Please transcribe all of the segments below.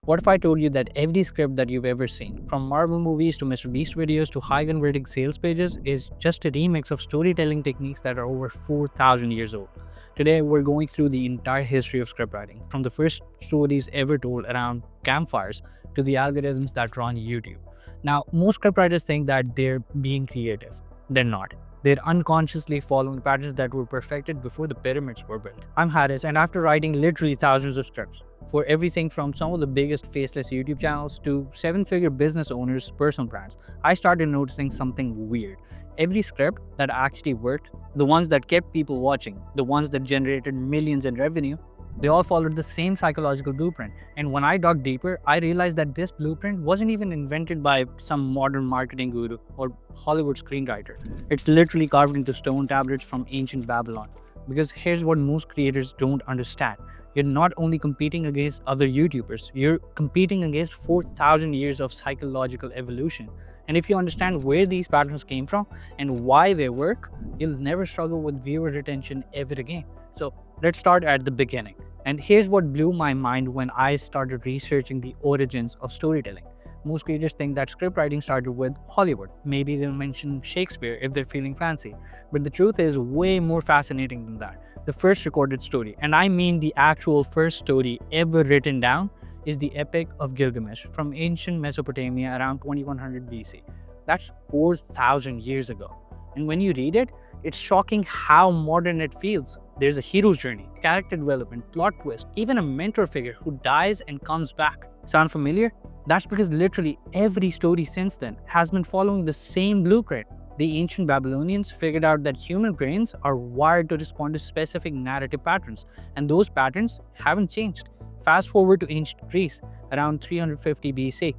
What if I told you that every script that you've ever seen, from Marvel movies to Mr. Beast videos to high converting sales pages, is just a remix of storytelling techniques that are over 4,000 years old? Today, we're going through the entire history of scriptwriting, from the first stories ever told around campfires to the algorithms that run YouTube. Now, most scriptwriters think that they're being creative. They're not. They're unconsciously following patterns that were perfected before the pyramids were built. I'm Harris, and after writing literally thousands of scripts, for everything from some of the biggest faceless YouTube channels to seven-figure business owners' personal brands, I started noticing something weird. Every script that actually worked, the ones that kept people watching, the ones that generated millions in revenue, they all followed the same psychological blueprint. And when I dug deeper, I realized that this blueprint wasn't even invented by some modern marketing guru or Hollywood screenwriter. It's literally carved into stone tablets from ancient Babylon. Because here's what most creators don't understand. You're not only competing against other YouTubers, you're competing against 4,000 years of psychological evolution. And if you understand where these patterns came from and why they work, you'll never struggle with viewer retention ever again. So let's start at the beginning. And here's what blew my mind when I started researching the origins of storytelling. Most creators think that scriptwriting started with Hollywood. Maybe they'll mention Shakespeare if they're feeling fancy. But the truth is way more fascinating than that. The first recorded story, and I mean the actual first story ever written down, is the Epic of Gilgamesh from ancient Mesopotamia around 2100 BC. That's 4,000 years ago. And when you read it, it's shocking how modern it feels. There's a hero's journey, character development, plot twist, even a mentor figure who dies and comes back. Sound familiar? That's because literally every story since then has been following the same blueprint. The ancient Babylonians figured out that human brains are wired to respond to specific narrative patterns, and those patterns haven't changed. Fast forward to ancient Greece, around 350 BC.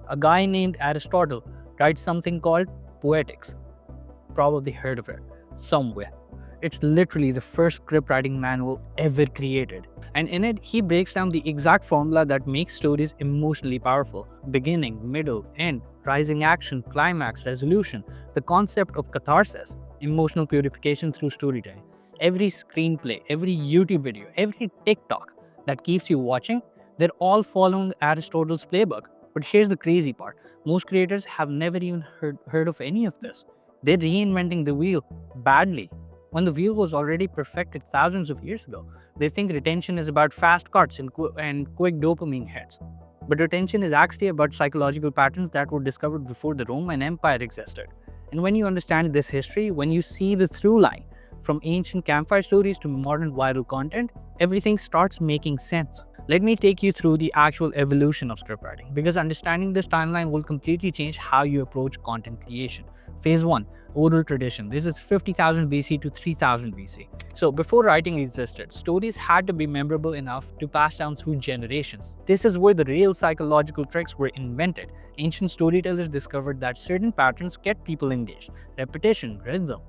A guy named Aristotle writes something called Poetics. Probably heard of it somewhere. It's literally the first scriptwriting manual ever created. And in it, he breaks down the exact formula that makes stories emotionally powerful. Beginning, middle, end, rising action, climax, resolution. The concept of catharsis, emotional purification through storytelling. Every screenplay, every YouTube video, every TikTok that keeps you watching, they're all following Aristotle's playbook. But here's the crazy part. Most creators have never even heard of any of this. They're reinventing the wheel badly when the wheel was already perfected thousands of years ago. They think retention is about fast cuts and quick dopamine hits. But retention is actually about psychological patterns that were discovered before the Roman Empire existed. And when you understand this history, when you see the through line from ancient campfire stories to modern viral content, everything starts making sense. Let me take you through the actual evolution of scriptwriting, because understanding this timeline will completely change how you approach content creation. Phase 1, oral tradition. This is 50,000 BC to 3000 BC. So before writing existed, stories had to be memorable enough to pass down through generations. This is where the real psychological tricks were invented. Ancient storytellers discovered that certain patterns kept people engaged. Repetition, rhythm,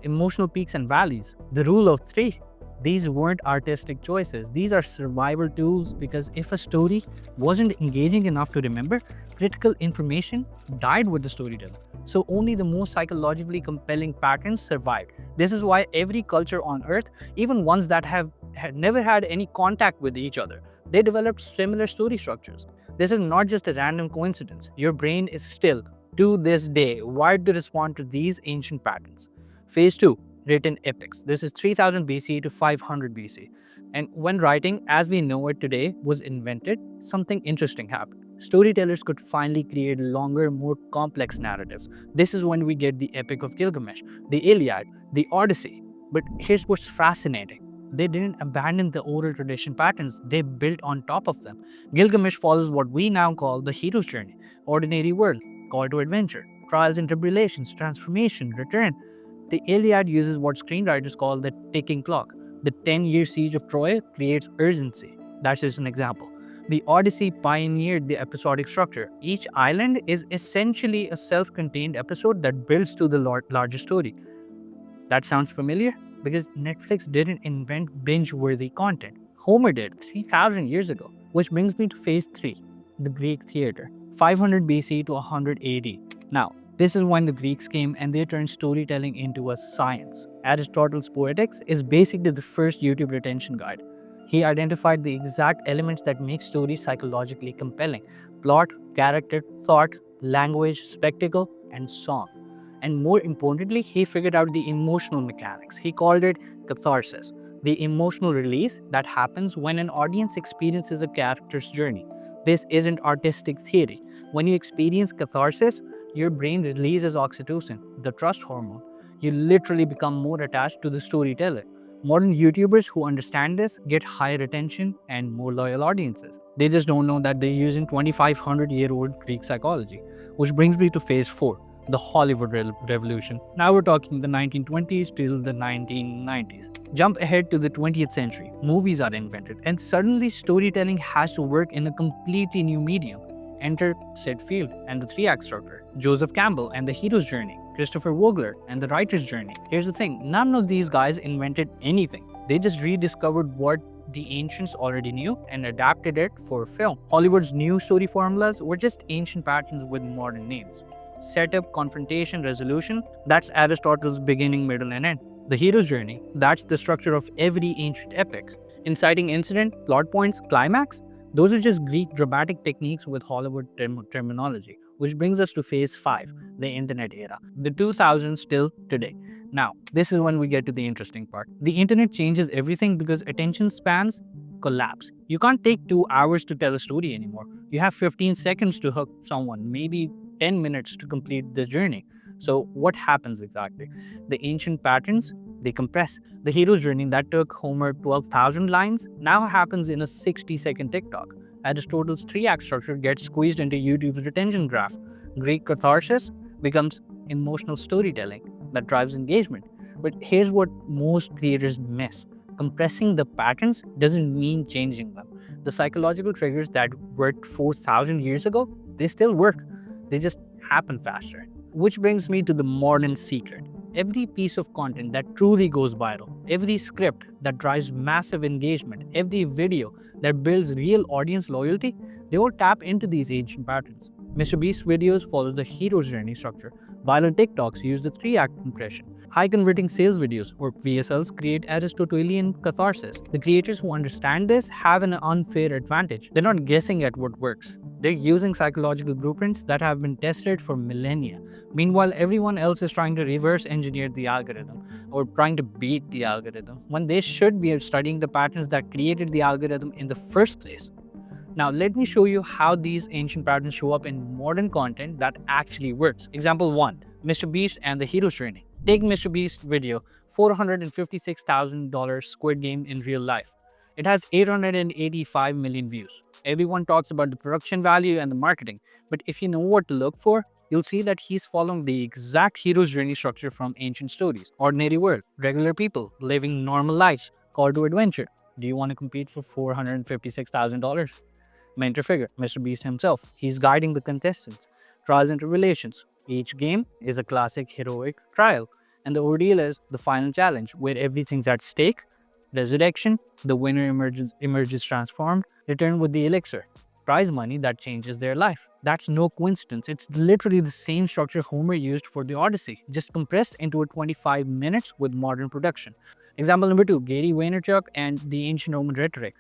emotional peaks and valleys, the rule of three. These weren't artistic choices. These are survival tools, because if a story wasn't engaging enough to remember, critical information died with the storyteller. So only the most psychologically compelling patterns survived. This is why every culture on earth, even ones that had never had any contact with each other, they developed similar story structures. This is not just a random coincidence. Your brain is still, to this day, wired to respond to these ancient patterns. Phase 2, written epics. This is 3000 BC to 500 BC. And when writing, as we know it today, was invented, something interesting happened. Storytellers could finally create longer, more complex narratives. This is when we get the Epic of Gilgamesh, the Iliad, the Odyssey. But here's what's fascinating. They didn't abandon the oral tradition patterns, they built on top of them. Gilgamesh follows what we now call the hero's journey, ordinary world, call to adventure, trials and tribulations, transformation, return. The Iliad uses what screenwriters call the ticking clock. The 10-year siege of Troy creates urgency. That's just an example. The Odyssey pioneered the episodic structure. Each island is essentially a self-contained episode that builds to the larger story. That sounds familiar? Because Netflix didn't invent binge-worthy content. Homer did 3,000 years ago. Which brings me to phase 3, the Greek theater, 500 BC to 100 AD. Now, this is when the Greeks came and they turned storytelling into a science. Aristotle's Poetics is basically the first YouTube retention guide. He identified the exact elements that make stories psychologically compelling: plot, character, thought, language, spectacle, and song. And more importantly, he figured out the emotional mechanics. He called it catharsis, the emotional release that happens when an audience experiences a character's journey. This isn't artistic theory. When you experience catharsis, your brain releases oxytocin, the trust hormone. You literally become more attached to the storyteller. Modern YouTubers who understand this get higher attention and more loyal audiences. They just don't know that they're using 2,500-year-old Greek psychology. Which brings me to phase 4, the Hollywood Revolution. Now we're talking the 1920s till the 1990s. Jump ahead to the 20th century. Movies are invented, and suddenly storytelling has to work in a completely new medium. Enter Sid Field and the three-act structure, Joseph Campbell and the hero's journey, Christopher Vogler and the writer's journey. Here's the thing, none of these guys invented anything. They just rediscovered what the ancients already knew and adapted it for film. Hollywood's new story formulas were just ancient patterns with modern names. Setup, confrontation, resolution, that's Aristotle's beginning, middle, and end. The hero's journey, that's the structure of every ancient epic. Inciting incident, plot points, climax, those are just Greek dramatic techniques with Hollywood terminology. Which brings us to phase 5, the internet era. The 2000s till today. Now, this is when we get to the interesting part. The internet changes everything because attention spans collapse. You can't take 2 hours to tell a story anymore. You have 15 seconds to hook someone, maybe 10 minutes to complete the journey. So what happens exactly? The ancient patterns, they compress. The hero's journey that took Homer 12,000 lines now happens in a 60-second TikTok. Aristotle's three-act structure gets squeezed into YouTube's retention graph. Greek catharsis becomes emotional storytelling that drives engagement. But here's what most creators miss. Compressing the patterns doesn't mean changing them. The psychological triggers that worked 4,000 years ago, they still work. They just happen faster. Which brings me to the modern secret. Every piece of content that truly goes viral, every script that drives massive engagement, every video that builds real audience loyalty, they all tap into these ancient patterns. MrBeast videos follow the hero's journey structure. Viral TikToks use the three-act compression. High-converting sales videos, or VSLs, create Aristotelian catharsis. The creators who understand this have an unfair advantage. They're not guessing at what works. They're using psychological blueprints that have been tested for millennia. Meanwhile, everyone else is trying to reverse engineer the algorithm or trying to beat the algorithm when they should be studying the patterns that created the algorithm in the first place. Now, let me show you how these ancient patterns show up in modern content that actually works. Example 1, MrBeast and the hero's journey. Take MrBeast video, $456,000 Squid Game in real life. It has 885 million views. Everyone talks about the production value and the marketing, but if you know what to look for, you'll see that he's following the exact hero's journey structure from ancient stories. Ordinary world, regular people, living normal lives, call to adventure. Do you want to compete for $456,000? Mentor figure, MrBeast himself. He's guiding the contestants. Trials and tribulations. Each game is a classic heroic trial. And the ordeal is the final challenge, where everything's at stake. Resurrection, the winner emerges transformed, return with the elixir. Prize money that changes their life. That's no coincidence. It's literally the same structure Homer used for the Odyssey, just compressed into a 25 minutes with modern production. Example number 2, Gary Vaynerchuk and the ancient Roman rhetoric.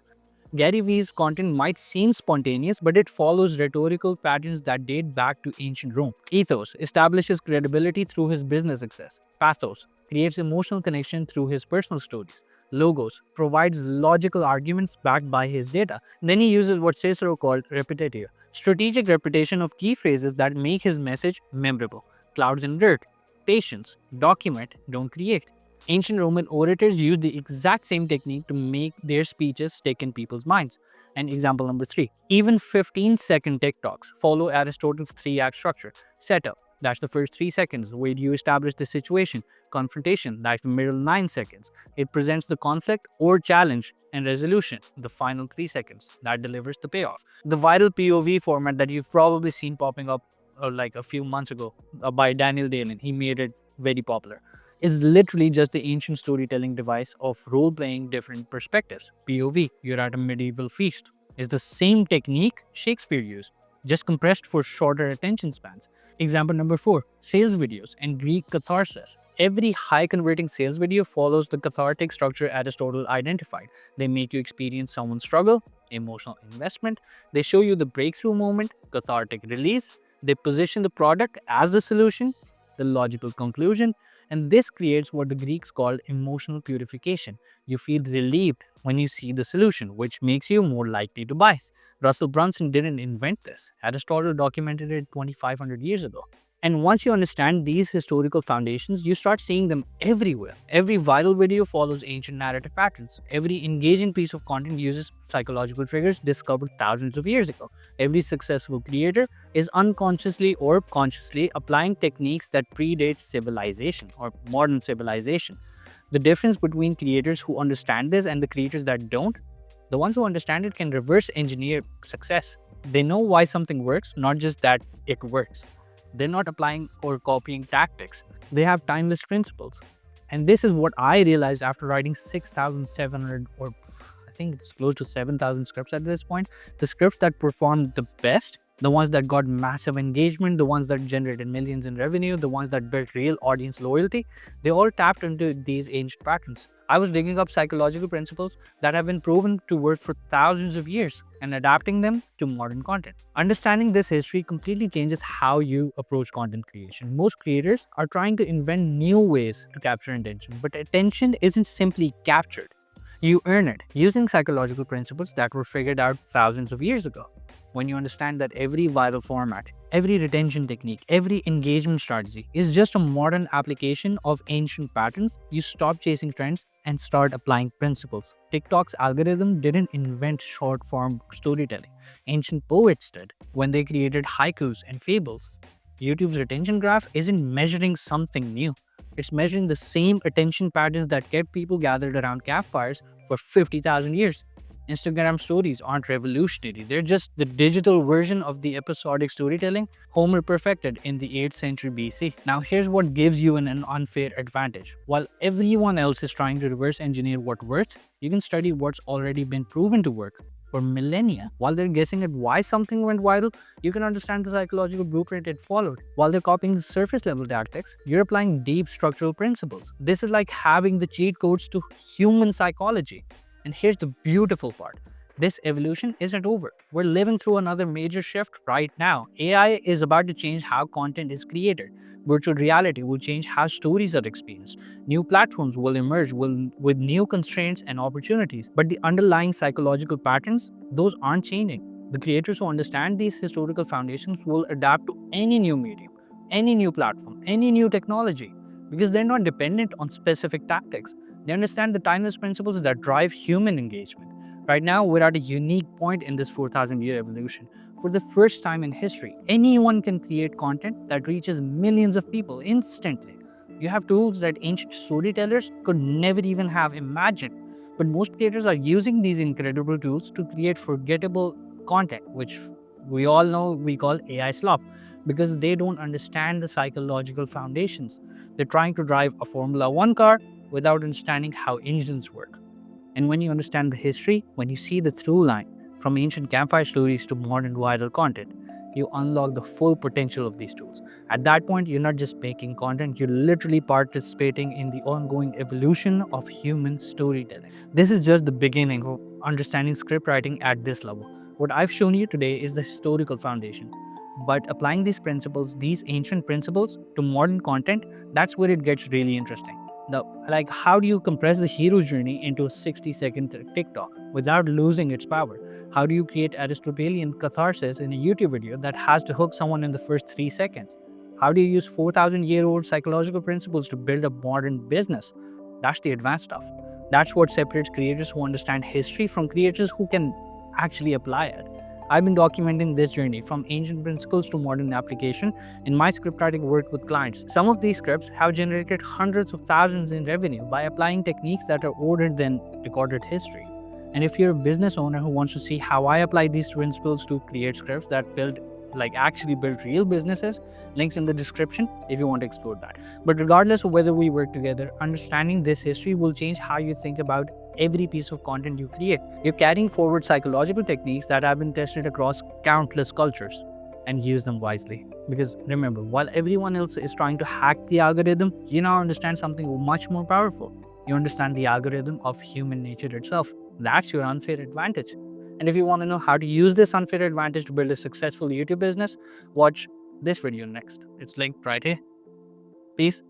Gary Vee's content might seem spontaneous, but it follows rhetorical patterns that date back to ancient Rome. Ethos establishes credibility through his business success. Pathos creates emotional connection through his personal stories. Logos provides logical arguments backed by his data. Then he uses what Cicero called repetitive, strategic repetition of key phrases that make his message memorable. Clouds and dirt, patience, document, don't create. Ancient Roman orators used the exact same technique to make their speeches stick in people's minds. And example number 3, even 15-second TikToks follow Aristotle's three-act structure. Setup, that's the first 3 seconds, where you establish the situation. Confrontation, that's the middle 9 seconds. It presents the conflict or challenge. And resolution, the final 3 seconds, that delivers the payoff. The viral POV format that you've probably seen popping up like a few months ago by Daniel Dalen, he made it very popular, is literally just the ancient storytelling device of role-playing different perspectives. POV, you're at a medieval feast, is the same technique Shakespeare used. just compressed for shorter attention spans. Example number 4, sales videos and Greek catharsis. Every high converting sales video follows the cathartic structure Aristotle identified. They make you experience someone's struggle, emotional investment. They show you the breakthrough moment, cathartic release. They position the product as the solution, the logical conclusion, and this creates what the Greeks called emotional purification. You feel relieved when you see the solution, which makes you more likely to buy. Russell Brunson didn't invent this. Aristotle documented it 2,500 years ago. And once you understand these historical foundations, you start seeing them everywhere. Every viral video follows ancient narrative patterns. Every engaging piece of content uses psychological triggers discovered thousands of years ago. Every successful creator is unconsciously or consciously applying techniques that predate civilization or modern civilization. The difference between creators who understand this and the creators that don't, the ones who understand it can reverse engineer success. They know why something works, not just that it works. They're not applying or copying tactics. They have timeless principles. And this is what I realized after writing 6,700 or I think it's close to 7,000 scripts at this point. The scripts that performed the best, the ones that got massive engagement, the ones that generated millions in revenue, the ones that built real audience loyalty, they all tapped into these ancient patterns. I was digging up psychological principles that have been proven to work for thousands of years and adapting them to modern content. Understanding this history completely changes how you approach content creation. Most creators are trying to invent new ways to capture attention, but attention isn't simply captured. You earn it using psychological principles that were figured out thousands of years ago. When you understand that every viral format, every retention technique, every engagement strategy is just a modern application of ancient patterns, you stop chasing trends and start applying principles. TikTok's algorithm didn't invent short form storytelling. Ancient poets did when they created haikus and fables. YouTube's retention graph isn't measuring something new. It's measuring the same attention patterns that kept people gathered around campfires for 50,000 years. Instagram stories aren't revolutionary, they're just the digital version of the episodic storytelling Homer perfected in the 8th century BC. Now, here's what gives you an unfair advantage. While everyone else is trying to reverse engineer what works, you can study what's already been proven to work for millennia. While they're guessing at why something went viral, you can understand the psychological blueprint it followed. While they're copying the surface level tactics, you're applying deep structural principles. This is like having the cheat codes to human psychology. And here's the beautiful part. This evolution isn't over. We're living through another major shift right now. AI is about to change how content is created. Virtual reality will change how stories are experienced. New platforms will emerge with new constraints and opportunities. But the underlying psychological patterns, those aren't changing. The creators who understand these historical foundations will adapt to any new medium, any new platform, any new technology, because they're not dependent on specific tactics. They understand the timeless principles that drive human engagement. Right now, we're at a unique point in this 4,000-year evolution. For the first time in history, anyone can create content that reaches millions of people instantly. You have tools that ancient storytellers could never even have imagined. But most creators are using these incredible tools to create forgettable content, which we all know we call AI slop, because they don't understand the psychological foundations. They're trying to drive a Formula One car without understanding how engines work. And when you understand the history, when you see the through line from ancient campfire stories to modern viral content, you unlock the full potential of these tools. At that point, you're not just making content, you're literally participating in the ongoing evolution of human storytelling. This is just the beginning of understanding script writing at this level. What I've shown you today is the historical foundation. But applying these principles, these ancient principles, to modern content, that's where it gets really interesting. Like, how do you compress the hero's journey into a 60-second TikTok without losing its power? How do you create Aristotelian catharsis in a YouTube video that has to hook someone in the first 3 seconds? How do you use 4,000-year-old psychological principles to build a modern business? That's the advanced stuff. That's what separates creators who understand history from creators who can actually apply it. I've been documenting this journey from ancient principles to modern application in my scriptwriting work with clients. Some of these scripts have generated hundreds of thousands in revenue by applying techniques that are older than recorded history. And if you're a business owner who wants to see how I apply these principles to create scripts that actually build real businesses, links in the description if you want to explore that. But regardless of whether we work together, understanding this history will change how you think about every piece of content you create. You're carrying forward psychological techniques that have been tested across countless cultures. and use them wisely. Because remember, while everyone else is trying to hack the algorithm, you now understand something much more powerful. You understand the algorithm of human nature itself. That's your unfair advantage. And if you want to know how to use this unfair advantage to build a successful YouTube business, watch this video next. It's linked right here. Peace.